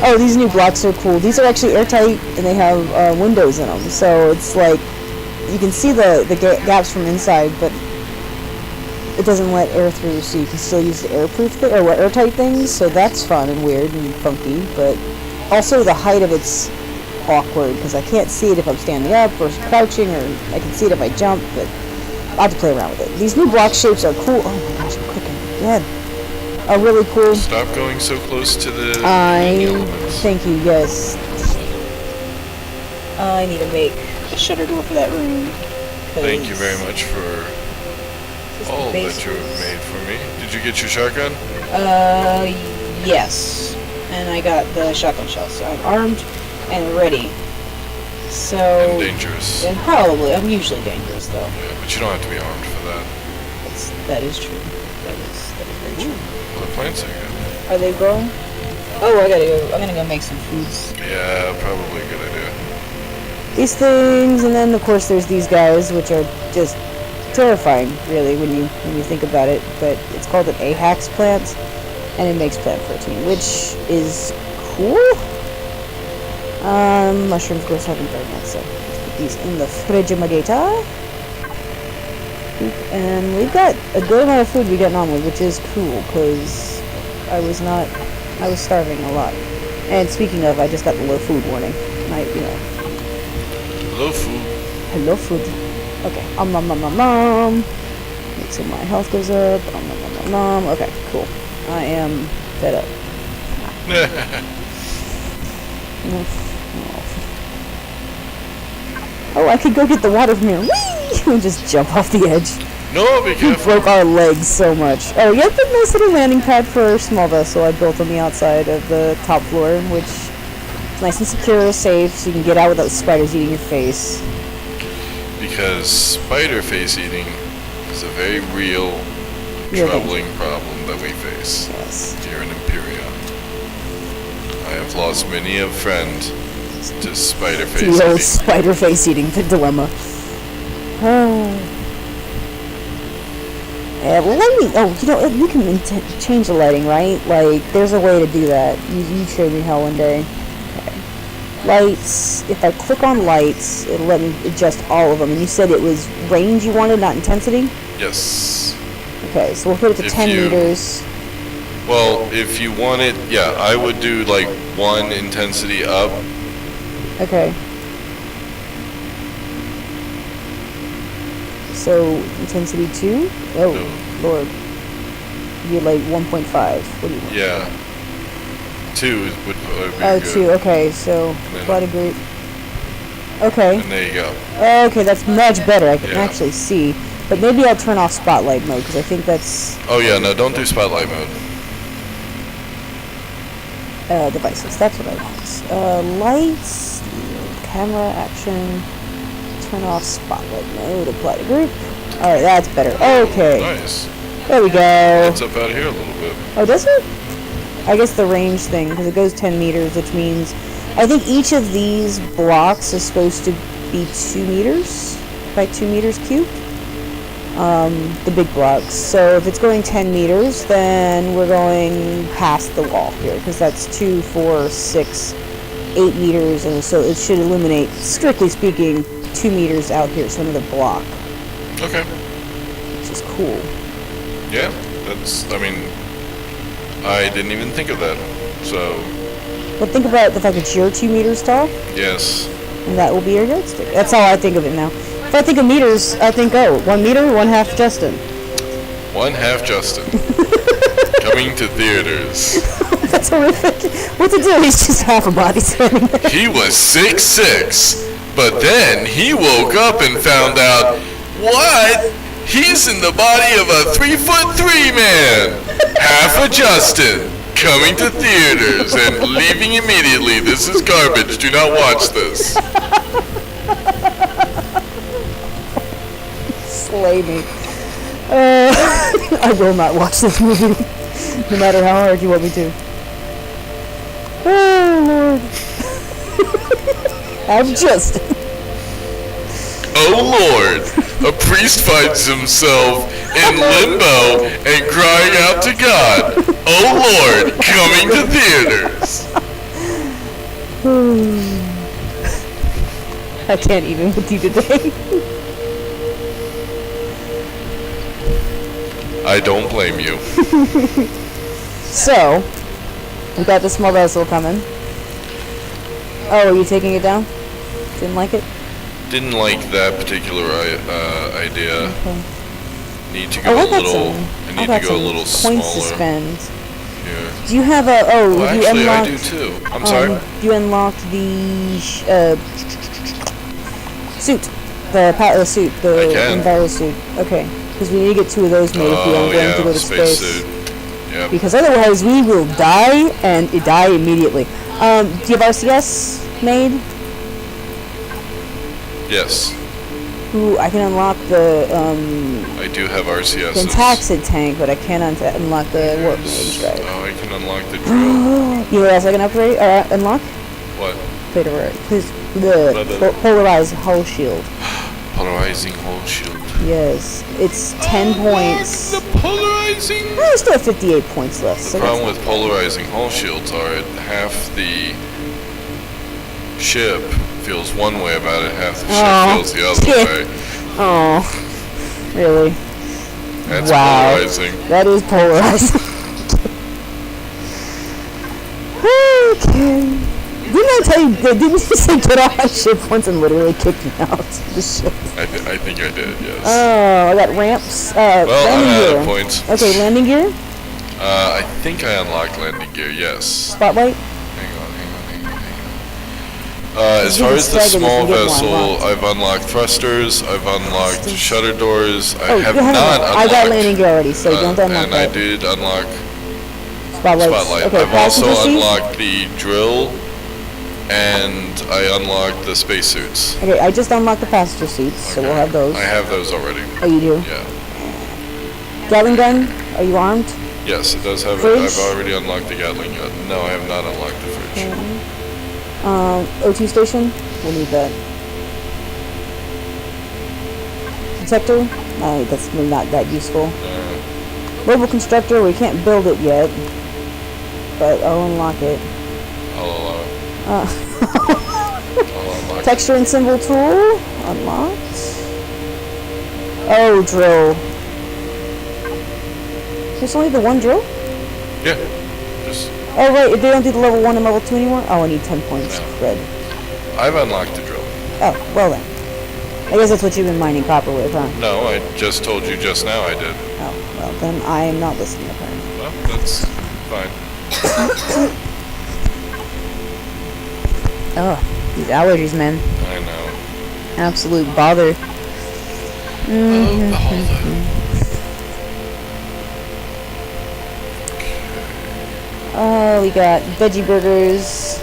Oh, these new blocks are cool. These are actually airtight, and they have windows in them. So it's like, you can see the gaps from inside, but it doesn't let air through, so you can still use the airproof or airtight things. So that's fun and weird and funky. But also the height of it's awkward, because I can't see it if I'm standing up or crouching, or I can see it if I jump, but I'll have to play around with it. These new block shapes are cool. Oh my gosh, I'm clicking again. Are really cool. Stop going so close to the elements. Thank you, yes. I need to make a shutter door for that room. Thank you very much for all that you have made for me. Did you get your shotgun? Yes. And I got the shotgun shell, so I'm armed and ready. So... And dangerous. And probably. I'm usually dangerous, though. Yeah, but you don't have to be armed for that. That is true. That is very true. Well, the plants are good. Are they growing? Oh, I'm gonna go make some foods. Yeah, probably a good idea. These things, and then of course there's these guys, which are just terrifying, really, when you think about it. But it's called an Ahax plant, and it makes plant protein, which is cool. Mushrooms, of course, haven't died yet, so let's put these in the Frigimagata. And we've got a good amount of food we're getting on with, which is cool, because I was starving a lot. And speaking of, I just got the low food warning. Low food. Hello food. Okay. Make sure my health goes up. Okay, cool. I am fed up. Oh, I could go get the water from here. Whee! And just jump off the edge. No, be careful. We broke our legs so much. Oh, yep, a nice little landing pad for a small vessel I built on the outside of the top floor, which is nice and secure, safe, so you can get out without spiders eating your face. Because spider face eating is a very real, troubling problem that we face here in Empyrion. I have lost many a friend to spider face eating. The old spider face eating dilemma. Lighting. You can change the lighting, right? Like, there's a way to do that. You showed me how one day. Okay. Lights. If I click on lights, it'll let me adjust all of them. And you said it was range you wanted, not intensity? Yes. Okay, so we'll put it to 10 meters. Well, if you want it, yeah, I would do like 1 intensity up. Okay. So, intensity 2? Oh, no. Lord. You're like 1.5. What do you want? Yeah. 2 would be Oh, good. 2. Okay, so, quite a group. Okay. And there you go. Okay, that's much better. I can actually see. But maybe I'll turn off spotlight mode, because I think that's... Oh, yeah, no, don't do spotlight mode. Devices, that's what I want. Lights, camera, action, turn off spotlight mode, apply to group. Alright, that's better. Okay. Nice. There we go. It's up out here a little bit. Oh, does it? I guess the range thing, because it goes 10 meters, which means... I think each of these blocks is supposed to be 2 meters by 2 meters cubed. The big blocks. So if it's going 10 meters, then we're going past the wall here, because that's 2, 4, 6, 8 meters, and so it should eliminate, strictly speaking, 2 meters out here, so another block. Okay. Which is cool. Yeah, I didn't even think of that, so... But think about the fact that you're 2 meters tall. Yes. And that will be your yardstick. That's how I think of it now. If I think of meters, I think, 1 meter, 1/2 Justin. 1/2 Justin. Coming to theaters. That's horrific. What to do? He's just half a body standing there. He was 6'6", but then he woke up and found out, what? He's in the body of a 3'3" man. Half a Justin. Coming to theaters and leaving immediately. This is garbage. Do not watch this. Slay me. I will not watch this movie, no matter how hard you want me to. Oh, Lord. I'm just... Oh, Lord. A priest finds himself in limbo and crying out to God. Oh, Lord, coming to theaters. I can't even with you today. I don't blame you. So, we got the small vessel coming. Oh, are you taking it down? Didn't like it? Didn't like that particular idea. Okay. Need to go a little. I need to go a little points to smaller. spend. Yeah. Do you have a? Oh, Well, have you actually, I unlocked? do too. I'm sorry. You unlocked the suit, the suit, I the can. Empyrion suit. Okay, because we need to get 2 of those made if we are going to go to space. Suit. Yep. Because otherwise we will die and die immediately. Do you have RCS made? Yes. Ooh, I can unlock the I do have RCS. Pentaxid tank, but I can't unlock the warp mage, right? Oh, I can unlock the drill. You know what else I can upgrade or unlock? What? Please, the polarized hull shield. Polarizing hull shield. Yes, it's 10 points. The polarizing. Oh, still 58 points left. The So problem with polarizing hull shields are half the ship feels one way about it, half the ship feels the other way. Oh, really? That's wow. polarizing. That is polarizing. Okay. Didn't I tell you? Didn't you say get off my ship once and literally kick me out of the ship? I think I did, yes. Oh, I got ramps. Well, I'm landing out gear. of points. Okay, landing gear. I think I unlocked landing gear, yes. Spotlight. Hang on. As far as the small vessel, I've unlocked thrusters, I've unlocked shutter doors, I have not unlocked... I got landing gear already, so don't unlock and that. I did unlock Spotlight. Okay, I've also passenger seat? unlocked the drill, and I unlocked the spacesuits. Okay, I just unlocked the passenger seats, so we'll have those. I have those already. Oh, you do? Yeah. Gatling gun? Are you armed? Yes, it does have it. Fridge? I've already unlocked the Gatling gun. No, I have not unlocked the fridge. O2 station? We'll need that. Detector? That's really not that useful. Mobile constructor, we can't build it yet, but I'll unlock it. I'll allow it. I'll unlock it. Texture and symbol tool, unlocked. Oh, drill. There's only the one drill? Yeah. Just... Oh, right, they don't do the level 1 and level 2 anymore? Oh, I need 10 points. No. Red. I've unlocked the drill. Oh, well then. I guess that's what you've been mining copper with, huh? No, I just told you just now I did. Oh, well, then I am not listening apparently. Well, that's fine. Oh, these allergies, man. I know. Absolute bother. Oh, we got veggie burgers.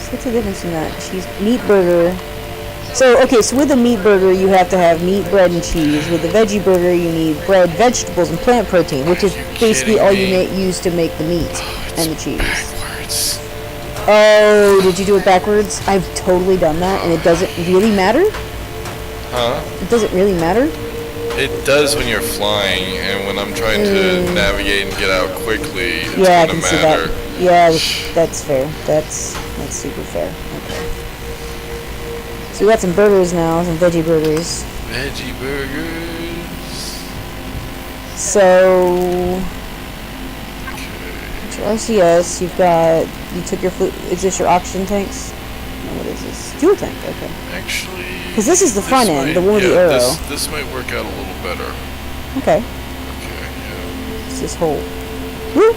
What's the difference in that? Meat burger. So, okay, so with a meat burger, you have to have meat, bread, and cheese. With the veggie burger, you need bread, vegetables, and plant protein, which is basically all you use to make the meat and the cheese. Backwards. Oh, did you do it backwards? I've totally done that, and it doesn't really matter? Huh? It doesn't really matter? It does when you're flying, and when I'm trying to navigate and get out quickly, it's Yeah, I gonna can see matter. that. Yeah, that's fair. That's super fair. Okay. So we got some burgers now, some veggie burgers. Veggie burgers. So, your RCS, you took your is this your oxygen tanks? No, what is this? Fuel tank, okay. Actually... Because this is the front end, the one with the arrow. This might work out a little better. Okay. Okay, yeah. It's this hole. Woo!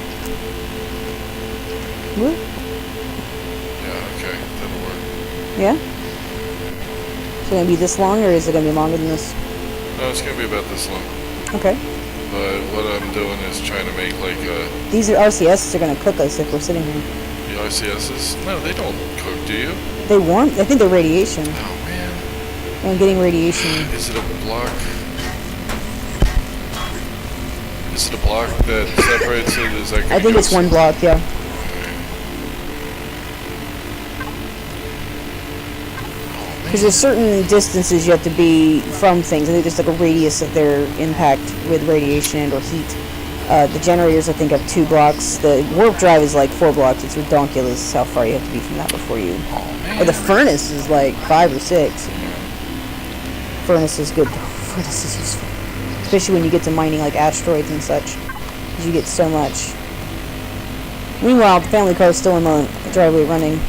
Woo! Yeah, okay, that'll work. Yeah? Is it going to be this long, or is it going to be longer than this? No, it's gonna be about this long. Okay. But what I'm doing is trying to make like a... These are RCSs are going to cook us if we're sitting here. The RCSs? No, they don't cook, do you? They warm? I think they're radiation. Oh, man. I'm getting radiation. Is it a block? Is it a block that separates it? Is that I think it's one block, yeah. Because there's certain distances you have to be from things. I think there's like a radius of their impact with radiation and or heat. The generators, I think, have 2 blocks. The warp drive is like 4 blocks. It's ridiculous how far you have to be from that before you... Oh, man. Or the furnace is like 5 or 6. Furnace is good. Furnace is useful. Especially when you get to mining like asteroids and such. Because you get so much. Meanwhile, the family car is still in the driveway running.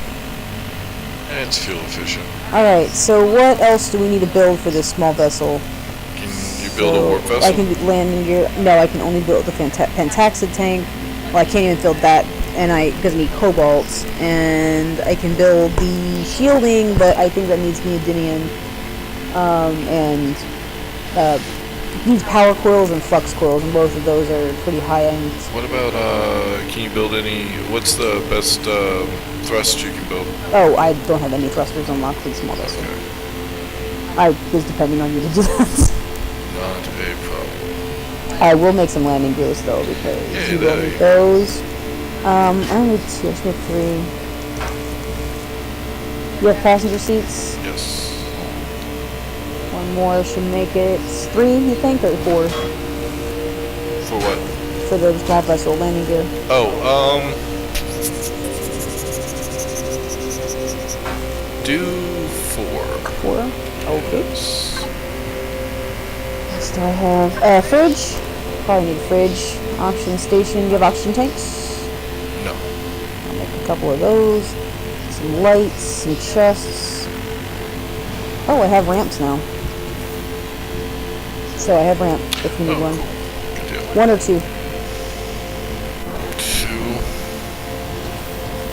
It's fuel efficient. Alright, so what else do we need to build for this small vessel? Can you build a warp vessel? I can do landing gear. No, I can only build the Pentaxid tank. Well, I can't even build that, and because I need cobalt. And I can build the shielding, but I think that needs neodymium. Needs power coils and flux coils, and both of those are pretty high end. What about, can you build any, what's the best thrust you can build? Oh, I don't have any thrusters unlocked for the small vessel. Okay. I was depending on you to do that. Not a problem. I will make some landing gears though, because you will need those. I need 2, I need 3. You have passenger seats? Yes. One more should make it 3, you think, or 4? For what? For the small vessel landing gear. Oh, do 4. 4? Okay. Yes. Next I have fridge. Probably need a fridge. Oxygen station. You have oxygen tanks? No. I'll make a couple of those. Some lights, some chests. Oh, I have ramps now. So I have ramp if you need one. Good deal. 1 or 2? 2.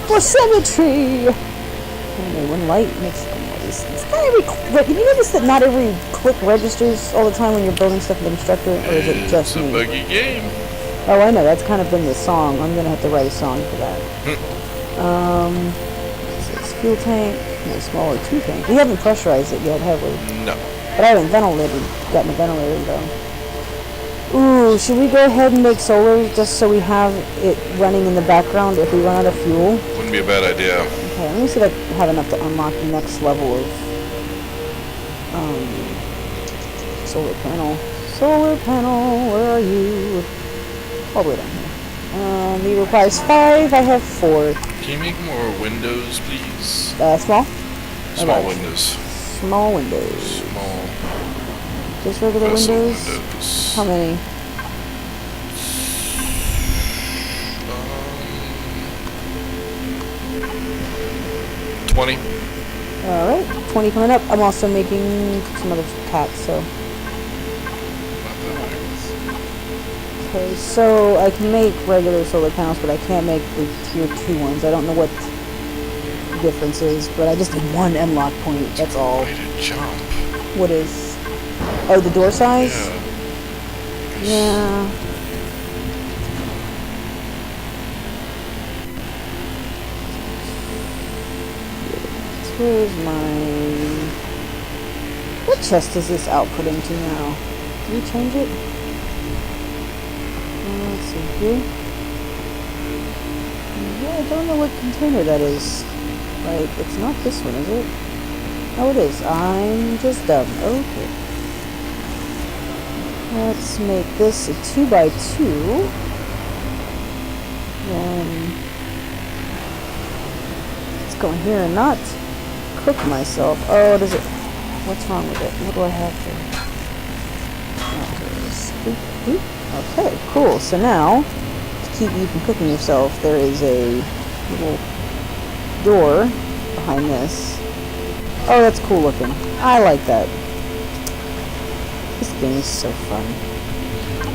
For symmetry! Okay, 1 light makes noise. It's not every have you noticed that not every click registers all the time when you're building stuff in the constructor, or is it just It's me? a buggy game. Oh, I know. That's kind of been the song. I'm gonna have to write a song for that. So it's fuel tank, and a smaller 2 tank. We haven't pressurized it yet, have we? No. But I haven't gotten a ventilator though. Ooh, should we go ahead and make solar just so we have it running in the background if we run out of fuel? Wouldn't be a bad idea. Okay, let me see if I have enough to unlock the next level of solar panel. Solar panel, where are you? All the way down here. It requires 5, I have 4. Can you make more windows, please? Small? Small Alright. windows. Small windows. Small Just regular vessel windows? windows. How many? 20. Alright, 20 coming up. I'm also making some other packs, so. Okay, so I can make regular solar panels, but I can't make the tier 2 ones. I don't know what the difference is, but I just need 1 M-lock point, that's all. Way to jump. What is? Oh, the door size? Yeah. Yeah. Where's my... What chest is this outputting to now? Did we change it? Let's see here. Yeah, I don't know what container that is. Like, it's not this one, is it? Oh, it is. I'm just dumb. Okay. Let's make this a 2x2. Then let's go in here and not cook myself. Oh, does it? What's wrong with it? What do I have here? Okay, cool. So now, to keep you from cooking yourself, there is a little door behind this. Oh, that's cool looking. I like that. This game is so fun.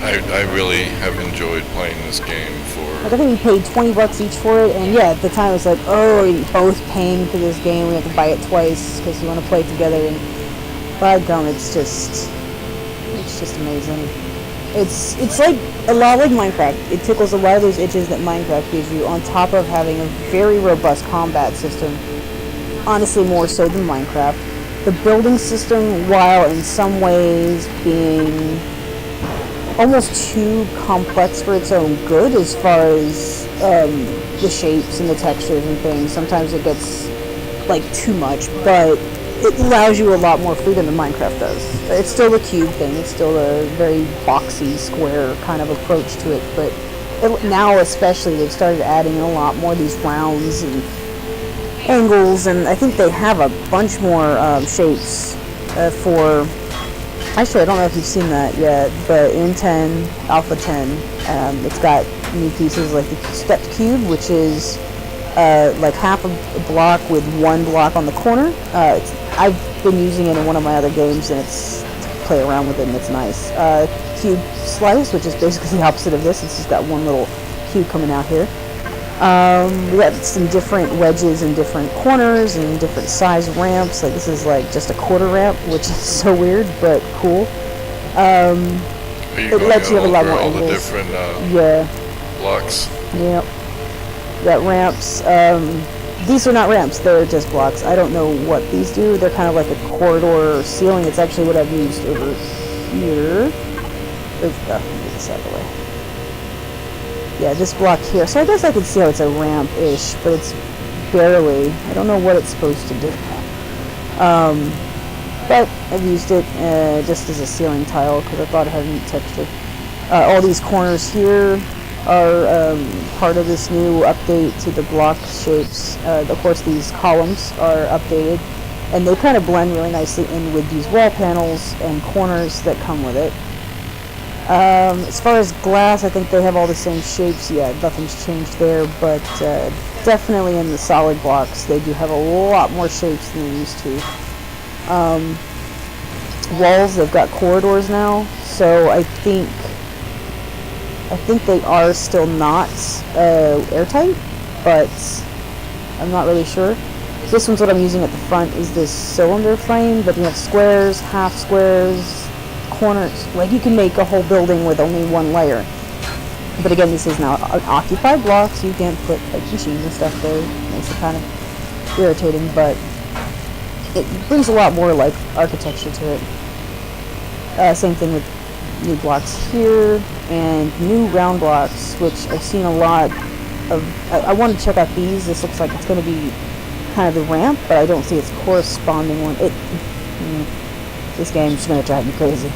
I really have enjoyed playing this game for... Like, I think we paid $20 each for it, and yeah, at the time it was like, oh, we're both paying for this game, we have to buy it twice because we want to play it together, and by gum, it's just amazing. It's like a lot like Minecraft. It tickles a lot of those itches that Minecraft gives you, on top of having a very robust combat system. Honestly, more so than Minecraft. The building system, while in some ways being almost too complex for its own good as far as the shapes and the textures and things. Sometimes it gets like too much, but it allows you a lot more freedom than Minecraft does. It's still a cube thing. It's still a very boxy, square kind of approach to it. But now especially, they've started adding a lot more of these rounds and angles. And I think they have a bunch more shapes for... Actually, I don't know if you've seen that yet, but in 10, Alpha 10, it's got new pieces like the stepped cube, which is like half a block with one block on the corner. I've been using it in one of my other games, and it's play around with it, and it's nice. Cube slice, which is basically the opposite of this. It's just got one little cube coming out here. We got some different wedges and different corners and different size ramps. Like this is like just a quarter ramp, which is so weird but cool. It lets you have a lot more angles. All the different blocks. Yep. We got ramps. These are not ramps, they're just blocks. I don't know what these do. They're kind of like a corridor ceiling. It's actually what I've used over here. Let me get this out of the way. Yeah, this block here. So I guess I can see how it's a ramp-ish, but it's barely. I don't know what it's supposed to do. But I've used it just as a ceiling tile because I thought it had a neat texture. All these corners here are part of this new update to the block shapes. Of course, these columns are updated, and they kind of blend really nicely in with these wall panels and corners that come with it. As far as glass, I think they have all the same shapes. Yeah, nothing's changed there, but definitely in the solid blocks, they do have a lot more shapes than they used to. Walls, they've got corridors now, so I think they are still not airtight, but I'm not really sure. This one's what I'm using at the front is this cylinder frame, but you have squares, half squares, corners. Like you can make a whole building with only one layer. But again, this is now an occupied block, so you can't put like machines and stuff there. It makes it kind of irritating, but it brings a lot more like architecture to it. Same thing with new blocks here and new round blocks, which I've seen a lot of. I want to check out these. This looks like it's going to be kind of the ramp, but I don't see its corresponding one. This game's going to drive me crazy.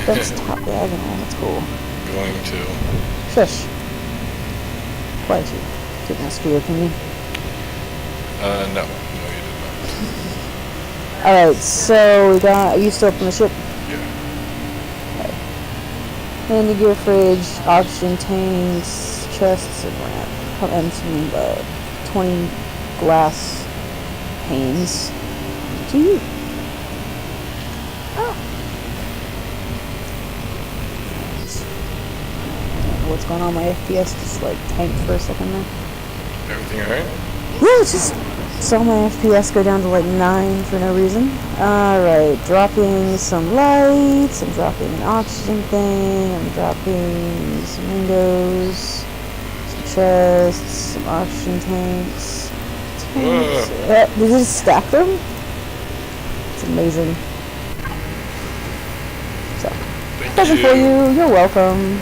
That's top diagonal. That's cool. Going to. Shush. Quiet you. Didn't ask for your opinion. No. No, you did not. Alright, so we got. Are you still up on the ship? Landing gear, fridge, oxygen tanks, chests, and ramp, and some 20 glass panes. Gee. Oh. What's going on? My FPS just like tanked for a second there. Everything alright? Yeah, it's just saw my FPS go down to like 9 for no reason. Alright, dropping some lights, I'm dropping an oxygen thing, I'm dropping some windows, some chests, some oxygen tanks. Did you just stack them? It's amazing. So, present for you, you're welcome.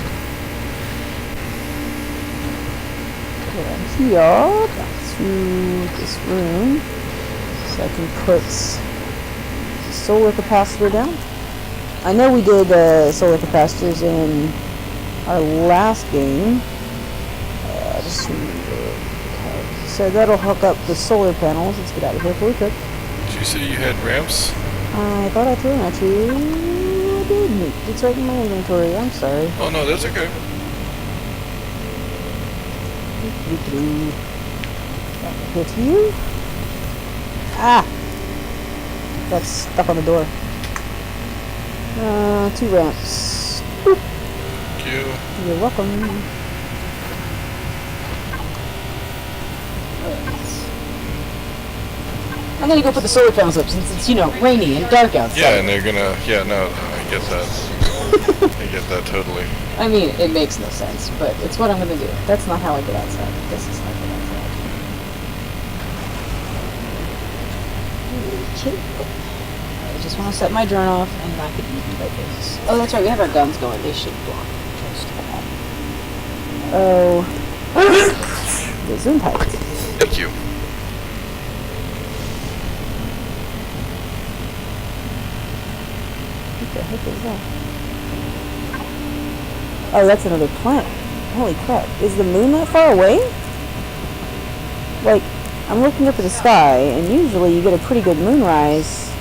And here, to this room, so I can put solar capacitor down. I know we did solar capacitors in our last game. So that'll hook up the solar panels. Let's get out of here before we cook. Did you say you had ramps? I thought I threw them at you. I didn't. It's right in my inventory. I'm sorry. Oh no, that's okay. Here to you. Ah! That's stuck on the door. 2 ramps. Boop. Thank you. You're welcome. I'm gonna go put the solar panels up since it's, rainy and dark outside. Yeah, and they're gonna, no, I get that. I get that totally. I mean, it makes no sense, but it's what I'm gonna do. That's not how I get outside. This is how I get outside. Okay. I just want to set my drone off and not get eaten by this. Oh, that's right, we have our guns going. They should block. Oh. The zoom height. Thank you. the heck is that? Oh, that's another planet. Holy crap. Is the moon that far away? Like, I'm looking up at the sky, and usually you get a pretty good moonrise.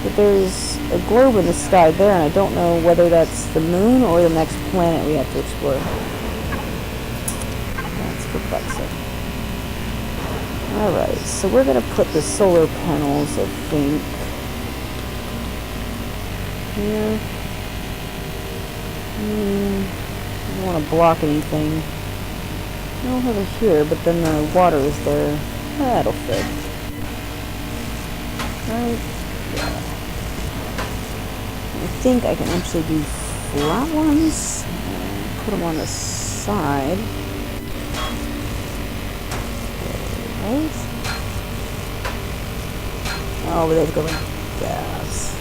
But there's a globe in the sky there, and I don't know whether that's the moon or the next planet we have to explore. That's perplexing. Alright, so we're going to put the solar panels, I think, here. I don't want to block anything. I don't have it here, but then the water is there. That'll fit. Right? Yeah. I think I can actually do flat ones. Put them on the side. Right? Oh, but they have to go like gas.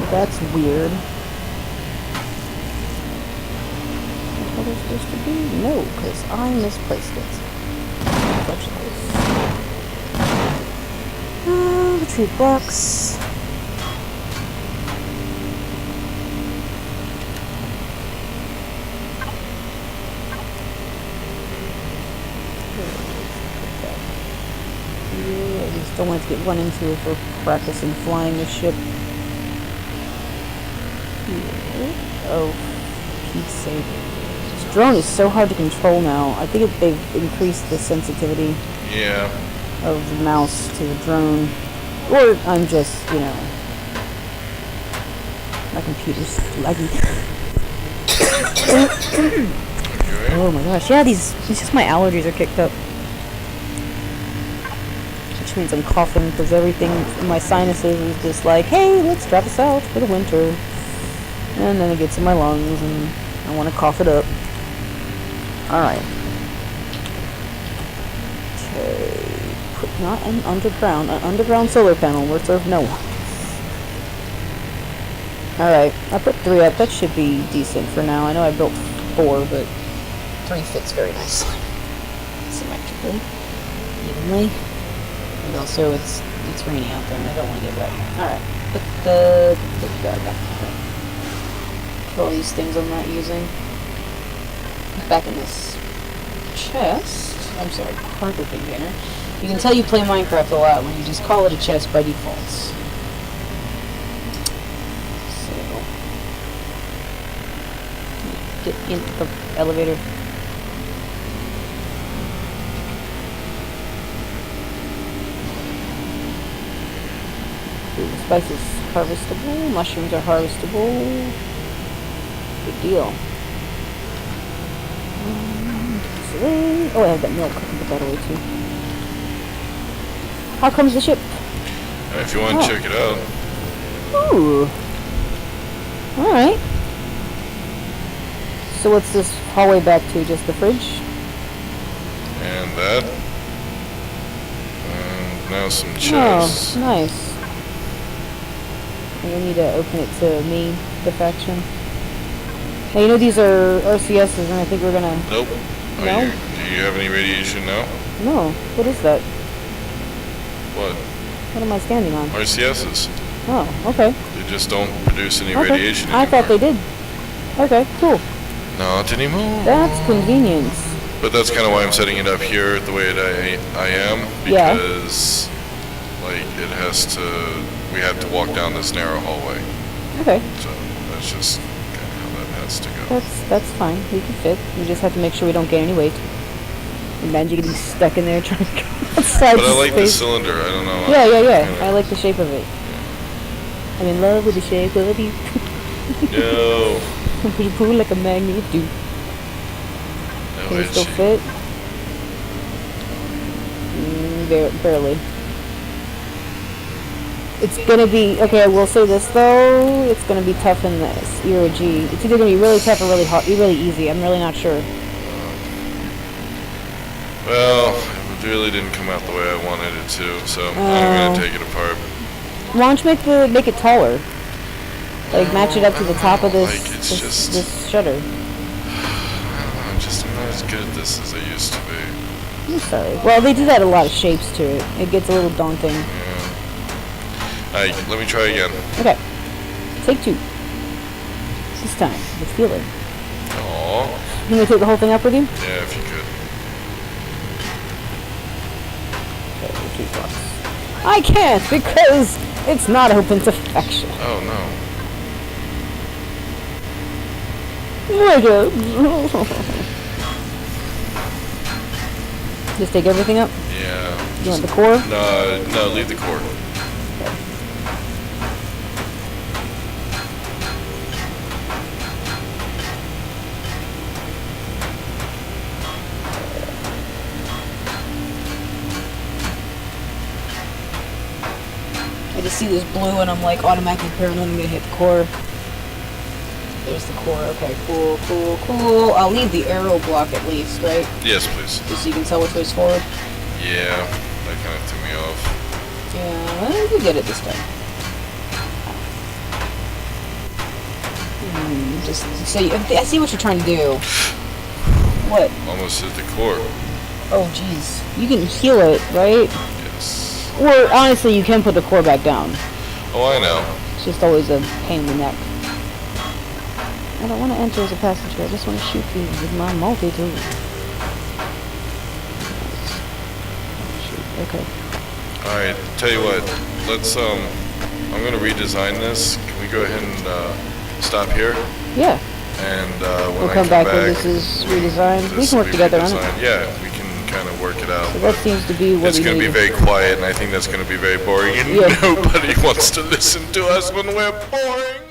That's weird. What are supposed to be? No, because I misplaced it. Retrieve box. I just don't want to get run into if we're practicing flying the ship. Here. Oh, Pete's sake. This drone is so hard to control now. I think they've increased the sensitivity of the mouse to the drone. Or I'm just, you know, my computer's laggy. Oh my gosh, yeah, it's just my allergies are kicked up. Which means I'm coughing because everything in my sinuses is just like, hey, let's drop us out for the winter. And then it gets in my lungs and I want to cough it up. Alright. Okay. Put not an underground solar panel will serve no one. Alright, I put 3 up. That should be decent for now. I know I built 4, but 3 fits very nicely. Symmetrically. Evenly. And also it's raining out there and I don't want to get wet. Alright. Put the all these things I'm not using back in this chest. I'm sorry, cargo container. You can tell you play Minecraft a lot when you just call it a chest by default. So get in the elevator. Ooh, spices harvestable. Mushrooms are harvestable. Good deal. Oh, I have that milk. I can put that away too. How comes the ship? If you want to check it out. Ooh. Alright. So what's this hallway back to? Just the fridge? And that. And now some chests. Oh, nice. You need to open it to me, the faction. Now, you know these are RCSs, and I think we're gonna... Nope. No? Do you have any radiation now? No. What is that? What? What am I standing on? RCSs. Oh, okay. They just don't produce any radiation anymore. I thought they did. Okay, cool. Not anymore. That's convenience. But that's kind of why I'm setting it up here the way I am. Because, like, it has to... We have to walk down this narrow hallway. Okay. So, that's just kind of how that has to go. That's fine. We can fit. We just have to make sure we don't gain any weight. Imagine getting stuck in there trying to go outside. But I like the cylinder. I don't know. Yeah. I like the shape of it. I'm in love with the shape of you. No. You pull like a magnet, dude. No, Can you still fit? Barely. It's gonna be, okay, I will say this though, it's gonna be tough in this Euro G. It's either gonna be really tough or really hard, really easy. I'm really not sure. Well, it really didn't come out the way I wanted it to, so I'm gonna take it apart. Why don't you make it taller? Like match it up to the top of this, like this shutter. I'm not as good at this as I used to be. I'm sorry. Well, they do that a lot of shapes to it. It gets a little daunting. Yeah. Alright, let me try again. Okay. Take 2. This time, with feeling. Aww. You want me to take the whole thing up with you? Yeah, if you could. Okay, 2 blocks. I can't because it's not open to faction. Oh no. My God. Just take everything up? Yeah. You want the core? No, leave the core. I just see this blue and I'm like automatically paranoid I'm gonna hit the core. There's the core. Okay, cool, cool, cool. I'll leave the arrow block at least, right? Yes, please. Just so you can tell which way's forward. Yeah, that kind of threw me off. Yeah, we get it this time. Just so I see what you're trying to do. What? Almost hit the core. Oh, jeez. You can heal it, right? Yes. Or honestly, you can put the core back down. Oh, I know. It's just always a pain in the neck. I don't want to enter as a passenger. I just want to shoot you with my multi-tool. Shoot. Okay. Alright, tell you what. Let's, I'm gonna redesign this. Can we go ahead and, stop here? Yeah. And, when We'll I come back when this is redesigned. We can work together on it. Yeah, we can kind of work it out. So that seems to be what it's going to be very quiet, and I think that's going to be very boring, and Yeah. nobody wants to listen to us when we're boring.